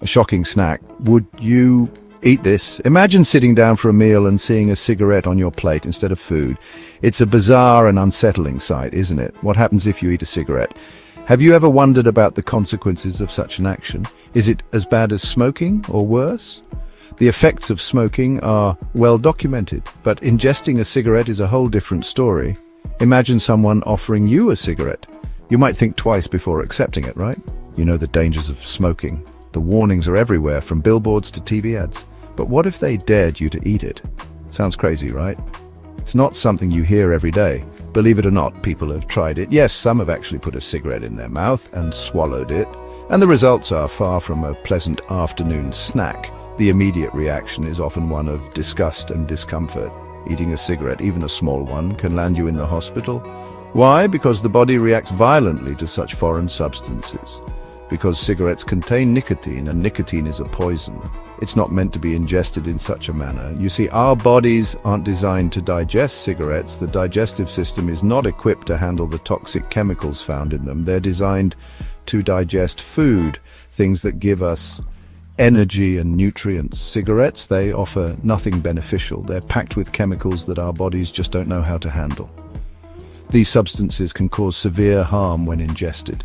A shocking snack. Would you eat this? Imagine sitting down for a meal and seeing a cigarette on your plate instead of food. It's a bizarre and unsettling sight, isn't it? What happens if you eat a cigarette? Have you ever wondered about the consequences of such an action? Is it as bad as smoking or worse? The effects of smoking are well documented, but ingesting a cigarette is a whole different story. Imagine someone offering you a cigarette. You might think twice before accepting it, right? You know the dangers of smoking. The warnings are everywhere, from billboards to TV ads. But what if they dared you to eat it? Sounds crazy, right? It's not something you hear every day. Believe it or not, people have tried it. Yes, some have actually put a cigarette in their mouth and swallowed it. And the results are far from a pleasant afternoon snack. The immediate reaction is often one of disgust and discomfort. Eating a cigarette, even a small one, can land you in the hospital. Why? Because the body reacts violently to such foreign substances. Because cigarettes contain nicotine, and nicotine is a poison. It's not meant to be ingested in such a manner. You see, our bodies aren't designed to digest cigarettes. The digestive system is not equipped to handle the toxic chemicals found in them. They're designed to digest food, things that give us energy and nutrients. Cigarettes, they offer nothing beneficial. They're packed with chemicals that our bodies just don't know how to handle. These substances can cause severe harm when ingested.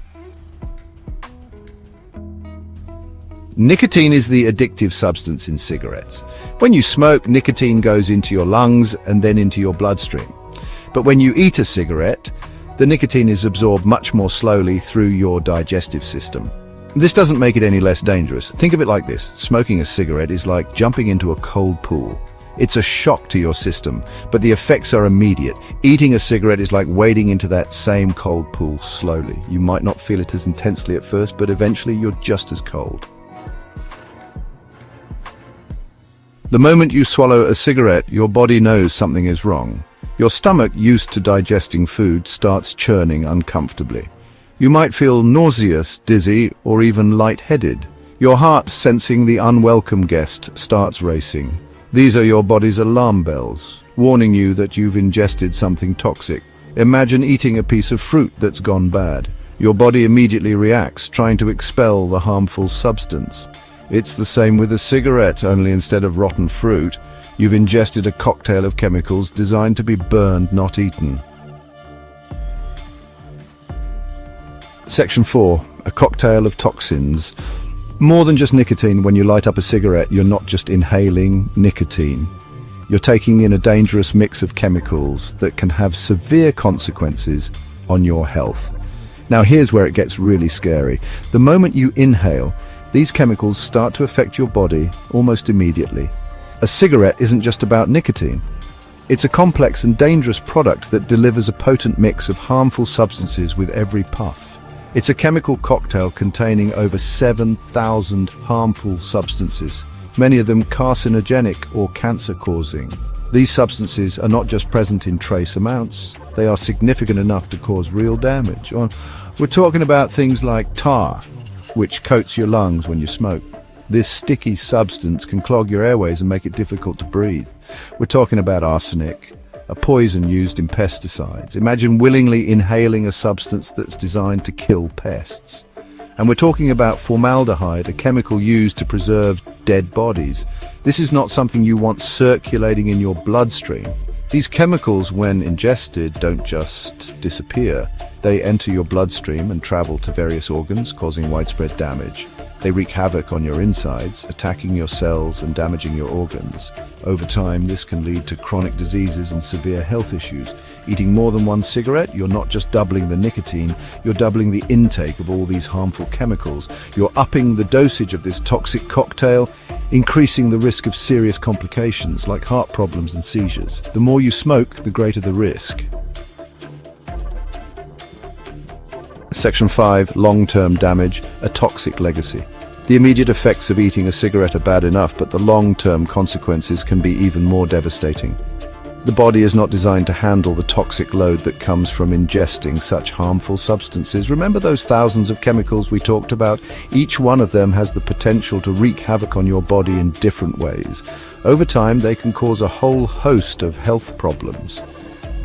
Nicotine is the addictive substance in cigarettes. When you smoke, nicotine goes into your lungs and then into your bloodstream. But when you eat a cigarette, the nicotine is absorbed much more slowly through your digestive system. This doesn't make it any less dangerous. Think of it like this. Smoking a cigarette is like jumping into a cold pool. It's a shock to your system, but the effects are immediate. Eating a cigarette is like wading into that same cold pool slowly. You might not feel it as intensely at first, but eventually you're just as cold. The moment you swallow a cigarette, your body knows something is wrong. Your stomach, used to digesting food, starts churning uncomfortably. You might feel nauseous, dizzy, or even lightheaded. Your heart, sensing the unwelcome guest, starts racing. These are your body's alarm bells, warning you that you've ingested something toxic. Imagine eating a piece of fruit that's gone bad. Your body immediately reacts, trying to expel the harmful substance. It's the same with a cigarette, only instead of rotten fruit, you've ingested a cocktail of chemicals designed to be burned, not eaten. Section 4. A cocktail of toxins. More than just nicotine. When you light up a cigarette, you're not just inhaling nicotine. You're taking in a dangerous mix of chemicals that can have severe consequences on your health. Now here's where it gets really scary. The moment you inhale, these chemicals start to affect your body almost immediately. A cigarette isn't just about nicotine. It's a complex and dangerous product that delivers a potent mix of harmful substances with every puff. It's a chemical cocktail containing over 7,000 harmful substances, many of them carcinogenic or cancer-causing. These substances are not just present in trace amounts, they are significant enough to cause real damage. We're talking about things like tar, which coats your lungs when you smoke. This sticky substance can clog your airways and make it difficult to breathe. We're talking about arsenic, a poison used in pesticides. Imagine willingly inhaling a substance that's designed to kill pests. And we're talking about formaldehyde, a chemical used to preserve dead bodies. This is not something you want circulating in your bloodstream. These chemicals, when ingested, don't just disappear. They enter your bloodstream and travel to various organs, causing widespread damage. They wreak havoc on your insides, attacking your cells and damaging your organs. Over time, this can lead to chronic diseases and severe health issues. Eating more than one cigarette, you're not just doubling the nicotine, you're doubling the intake of all these harmful chemicals. You're upping the dosage of this toxic cocktail, increasing the risk of serious complications like heart problems and seizures. The more you smoke, the greater the risk. Section 5. Long-term damage, a toxic legacy. The immediate effects of eating a cigarette are bad enough, but the long-term consequences can be even more devastating. The body is not designed to handle the toxic load that comes from ingesting such harmful substances. Remember those thousands of chemicals we talked about? Each one of them has the potential to wreak havoc on your body in different ways. Over time, they can cause a whole host of health problems.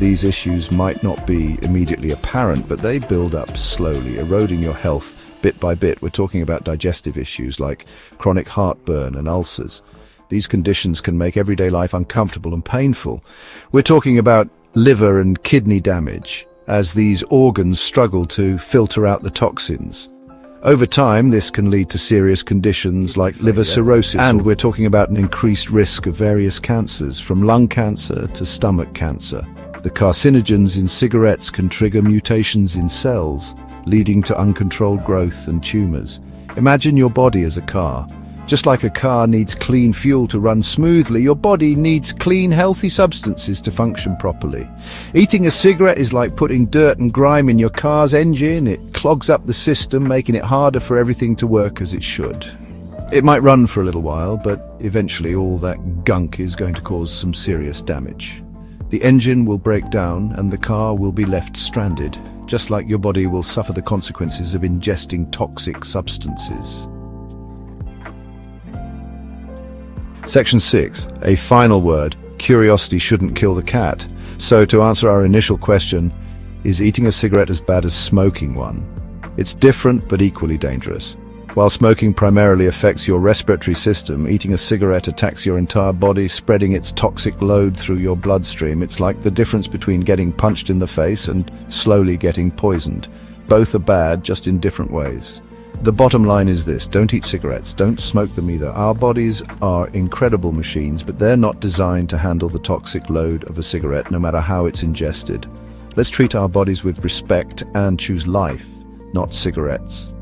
These issues might not be immediately apparent, but they build up slowly, eroding your health bit by bit. We're talking about digestive issues like chronic heartburn and ulcers. These conditions can make everyday life uncomfortable and painful. We're talking about liver and kidney damage, as these organs struggle to filter out the toxins. Over time, this can lead to serious conditions like liver cirrhosis, and we're talking about an increased risk of various cancers, from lung cancer to stomach cancer. The carcinogens in cigarettes can trigger mutations in cells, leading to uncontrolled growth and tumors. Imagine your body as a car. Just like a car needs clean fuel to run smoothly, your body needs clean, healthy substances to function properly. Eating a cigarette is like putting dirt and grime in your car's engine. It clogs up the system, making it harder for everything to work as it should. It might run for a little while, but eventually all that gunk is going to cause some serious damage. The engine will break down and the car will be left stranded, just like your body will suffer the consequences of ingesting toxic substances. Section 6. A final word. Curiosity shouldn't kill the cat. So to answer our initial question, is eating a cigarette as bad as smoking one? It's different but equally dangerous. While smoking primarily affects your respiratory system, eating a cigarette attacks your entire body, spreading its toxic load through your bloodstream. It's like the difference between getting punched in the face and slowly getting poisoned. Both are bad, just in different ways. The bottom line is this: don't eat cigarettes, don't smoke them either. Our bodies are incredible machines, but they're not designed to handle the toxic load of a cigarette, no matter how it's ingested. Let's treat our bodies with respect and choose life, not cigarettes.